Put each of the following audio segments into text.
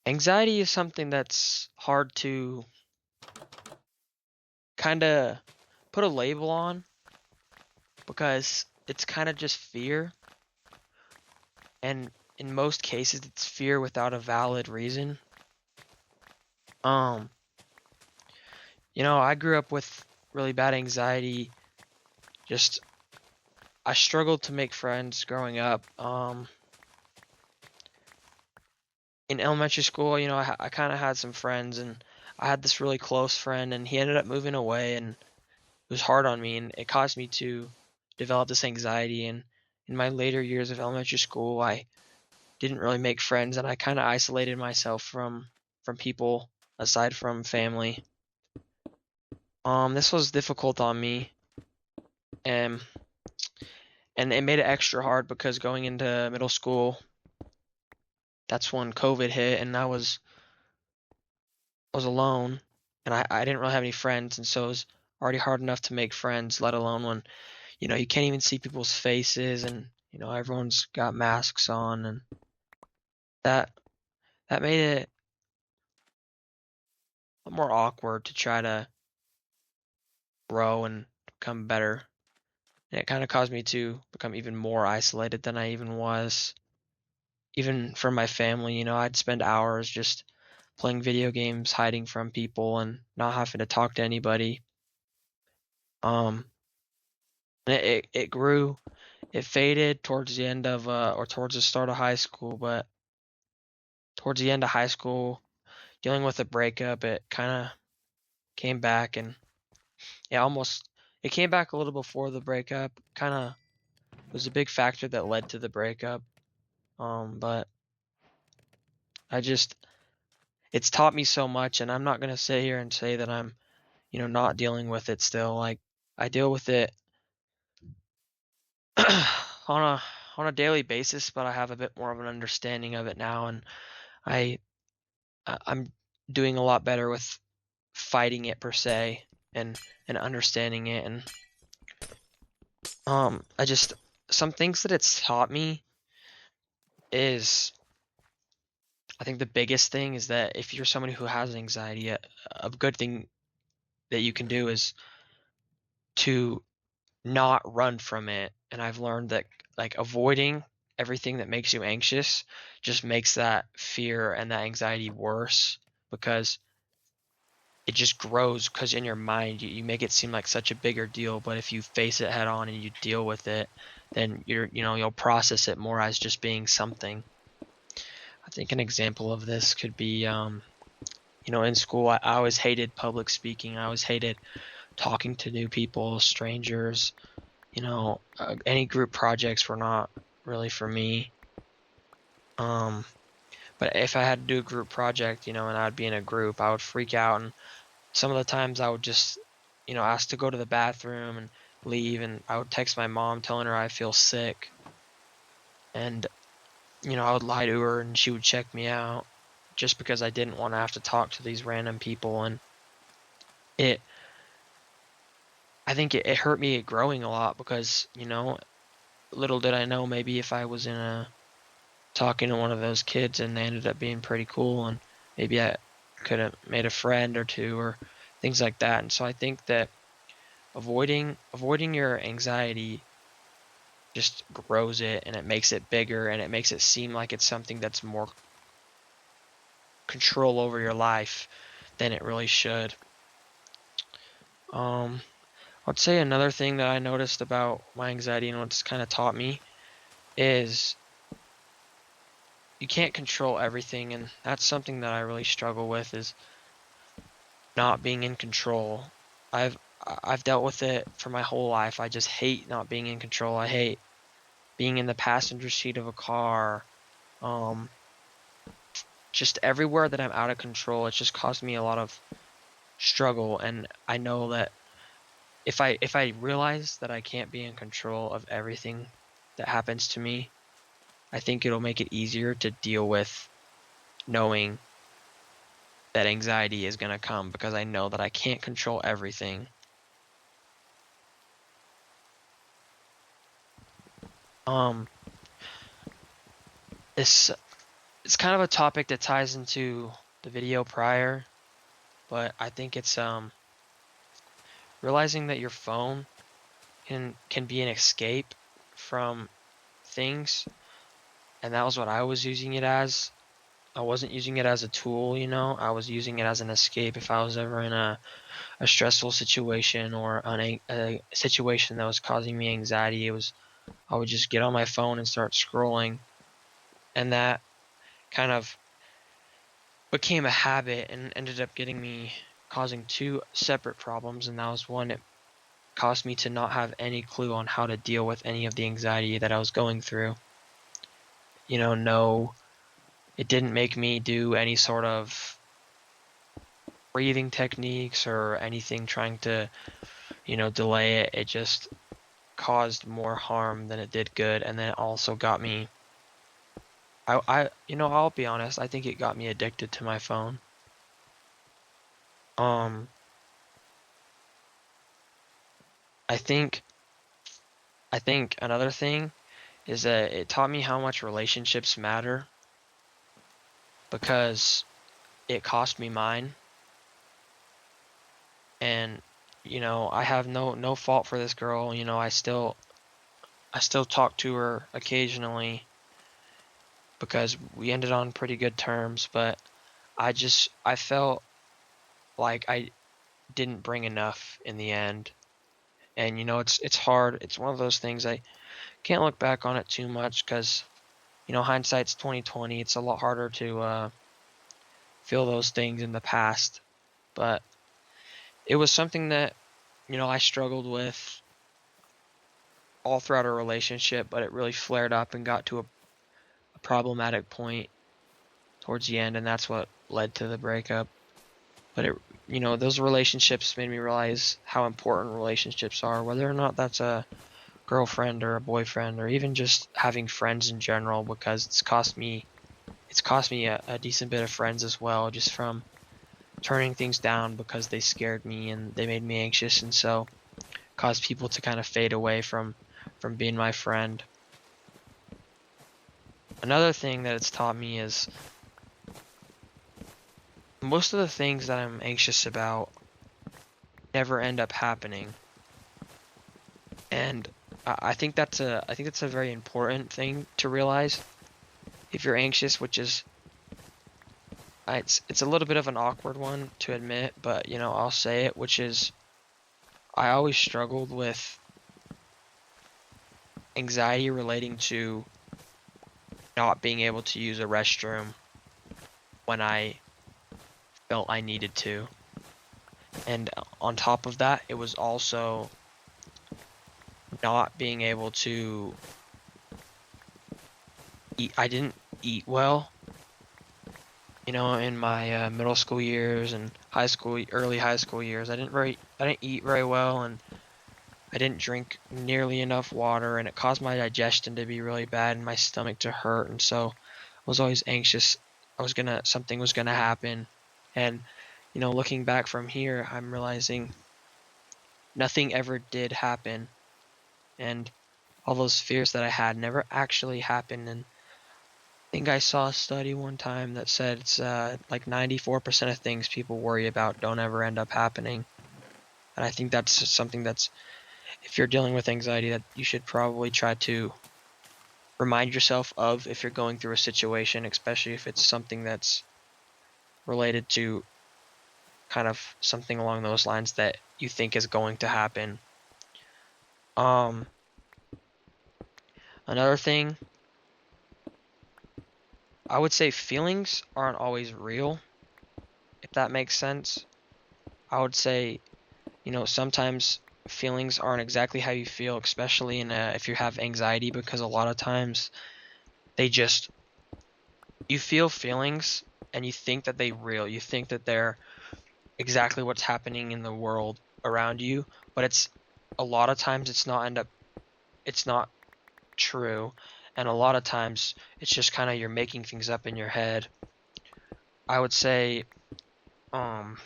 Anxiety is something that's hard to kind of put a label on because it's kind of just fear, and in most cases it's fear without a valid reason. Um, I grew up with really bad anxiety. Just I struggled to make friends growing up. In elementary school, I kind of had some friends, and I had this really close friend, and he ended up moving away, and it was hard on me, and it caused me to develop this anxiety. And in my later years of elementary school, I didn't really make friends, and I kind of isolated myself from people aside from family. This was difficult on me, and it made it extra hard because going into middle school, that's when COVID hit, and I was alone, and I didn't really have any friends, and so it was already hard enough to make friends, let alone when you can't even see people's faces, and everyone's got masks on, and that that made it more awkward to try to grow and become better. And it kind of caused me to become even more isolated than I even was. Even from my family, I'd spend hours just playing video games, hiding from people, and not having to talk to anybody. Um, and it grew, it faded towards the end of, or towards the start of high school, but towards the end of high school, dealing with a breakup, it kind of came back, and it came back a little before the breakup, kind of was a big factor that led to the breakup. But I just, it's taught me so much, and I'm not going to sit here and say that I'm, not dealing with it still. Like, I deal with it on a daily basis, but I have a bit more of an understanding of it now, and I I'm doing a lot better with fighting it per se, and understanding it. And I just, some things that it's taught me is, I think the biggest thing is that if you're someone who has anxiety, a good thing that you can do is to not run from it. And I've learned that, like, avoiding everything that makes you anxious just makes that fear and that anxiety worse, because it just grows, because in your mind you make it seem like such a bigger deal. But if you face it head on and you deal with it, then you'll process it more as just being something. I think an example of this could be, in school, I always hated public speaking. I always hated talking to new people, strangers. Any group projects were not really for me. Um, but if I had to do a group project, and I'd be in a group, I would freak out. And some of the times I would just, ask to go to the bathroom and leave. And I would text my mom telling her I feel sick. And, I would lie to her, and she would check me out just because I didn't want to have to talk to these random people. And it, I think it hurt me growing a lot because, little did I know, maybe if I was talking to one of those kids and they ended up being pretty cool, and maybe I could have made a friend or two or things like that. And so I think that avoiding your anxiety just grows it, and it makes it bigger, and it makes it seem like it's something that's more control over your life than it really should. Um, I'd say another thing that I noticed about my anxiety and what's kind of taught me is you can't control everything, and that's something that I really struggle with, is not being in control. I've I've dealt with it for my whole life. I just hate not being in control. I hate being in the passenger seat of a car. Um, just everywhere that I'm out of control, it's just caused me a lot of struggle. And I know that if I realize that I can't be in control of everything that happens to me, I think it'll make it easier to deal with knowing that anxiety is going to come, because I know that I can't control everything. Um, this it's kind of a topic that ties into the video prior, but I think it's realizing that your phone can be an escape from things, and that was what I was using it as. I wasn't using it as a tool, you know. I was using it as an escape if I was ever in a stressful situation or a situation that was causing me anxiety. I would just get on my phone and start scrolling, and that kind of became a habit and ended up getting me causing two separate problems. And that was one, it caused me to not have any clue on how to deal with any of the anxiety that I was going through. You know, no, it didn't make me do any sort of breathing techniques or anything trying to, delay it. It just caused more harm than it did good. And then it also got me, I'll be honest, I think it got me addicted to my phone. Um, I think, I think another thing is that it taught me how much relationships matter because it cost me mine. And, I have no fault for this girl. I still talk to her occasionally because we ended on pretty good terms, but I felt like I didn't bring enough in the end. And it's hard. It's one of those things I can't look back on it too much because hindsight's 2020. It's a lot harder to feel those things in the past, but it was something that I struggled with all throughout our relationship, but it really flared up and got to a problematic point towards the end, and that's what led to the breakup. But those relationships made me realize how important relationships are, whether or not that's a girlfriend or a boyfriend or even just having friends in general, because it's cost me a decent bit of friends as well, just from turning things down because they scared me and they made me anxious, and so caused people to kind of fade away from being my friend. Another thing that it's taught me is most of the things that I'm anxious about never end up happening. And I think that's a very important thing to realize if you're anxious, which is it's a little bit of an awkward one to admit, but I'll say it, which is I always struggled with anxiety relating to not being able to use a restroom when I felt I needed to. And on top of that, it was also not being able to eat. I didn't eat well, in my middle school years and early high school years. I didn't eat very well, and I didn't drink nearly enough water, and it caused my digestion to be really bad and my stomach to hurt. And so I was always anxious. Something was gonna happen. And, looking back from here, I'm realizing nothing ever did happen. And all those fears that I had never actually happened. And I think I saw a study one time that said it's like 94% of things people worry about don't ever end up happening. And I think that's something that's, if you're dealing with anxiety, that you should probably try to remind yourself of if you're going through a situation, especially if it's something that's related to kind of something along those lines that you think is going to happen. Um, Another thing, I would say feelings aren't always real, if that makes sense. I would say, sometimes feelings aren't exactly how you feel, especially if you have anxiety, because a lot of times they just, you feel feelings and you think that they're real. You think that they're exactly what's happening in the world around you, but it's a lot of times it's not true, and a lot of times it's just kind of you're making things up in your head. I would say, um,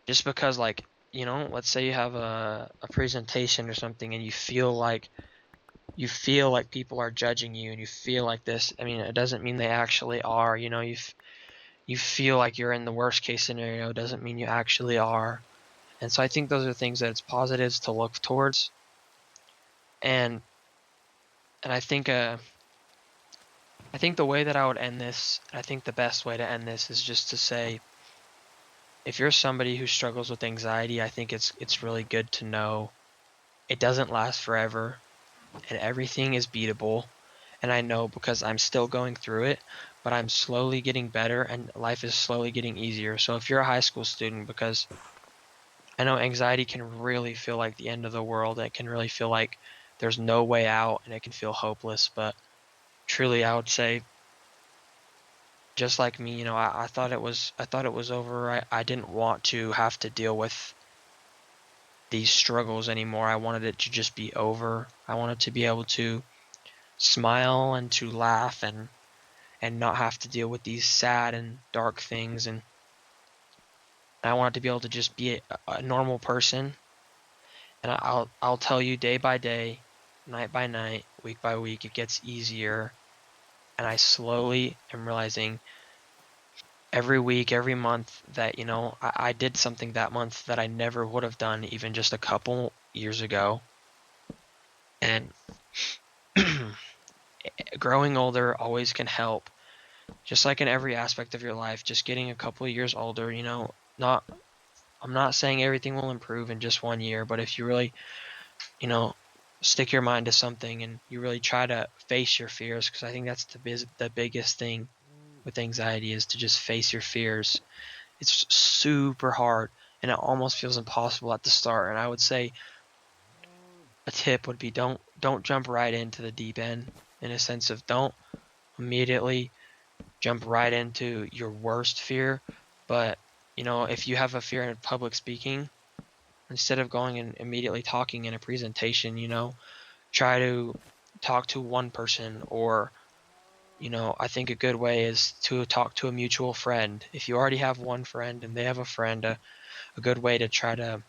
just because, like, let's say you have a presentation or something and you feel like you feel like people are judging you and you feel like this. I mean, it doesn't mean they actually are. You know, you feel like you're in the worst case scenario. It doesn't mean you actually are. And so I think those are things that it's positives to look towards. And and I think the way that I would end this, I think the best way to end this is just to say, if you're somebody who struggles with anxiety, I think it's really good to know it doesn't last forever and everything is beatable. And I know because I'm still going through it, but I'm slowly getting better and life is slowly getting easier. So if you're a high school student, because I know anxiety can really feel like the end of the world, it can really feel like there's no way out and it can feel hopeless, but truly I would say, just like me, you know, I thought it was over. I didn't want to have to deal with these struggles anymore. I wanted it to just be over. I wanted to be able to smile and to laugh and not have to deal with these sad and dark things. And I wanted to be able to just be a normal person. And I'll tell you, day by day, night by night, week by week, it gets easier. And I slowly am realizing every week, every month that, you know, I did something that month that I never would have done even just a couple years ago. And growing older always can help, just like in every aspect of your life. Just getting a couple of years older, you know, not I'm not saying everything will improve in just 1 year, but if you really, you know, stick your mind to something and you really try to face your fears, because I think that's the biggest thing with anxiety, is to just face your fears. It's super hard and it almost feels impossible at the start. And I would say a tip would be, don't jump right into the deep end, in a sense of don't immediately jump right into your worst fear. But, you know, if you have a fear in public speaking, instead of going and immediately talking in a presentation, you know, try to talk to one person. Or, you know, I think a good way is to talk to a mutual friend. If you already have one friend and they have a friend, a good way to try to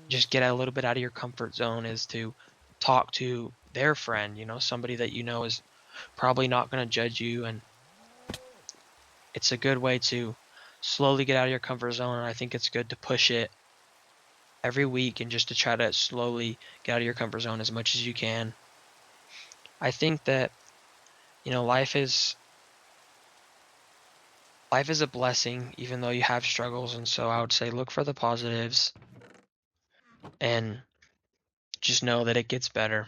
just get a little bit out of your comfort zone is to talk to their friend, you know, somebody that you know is probably not going to judge you. And it's a good way to slowly get out of your comfort zone. And I think it's good to push it every week and just to try to slowly get out of your comfort zone as much as you can. I think that, you know, life is a blessing even though you have struggles, and so I would say look for the positives and just know that it gets better.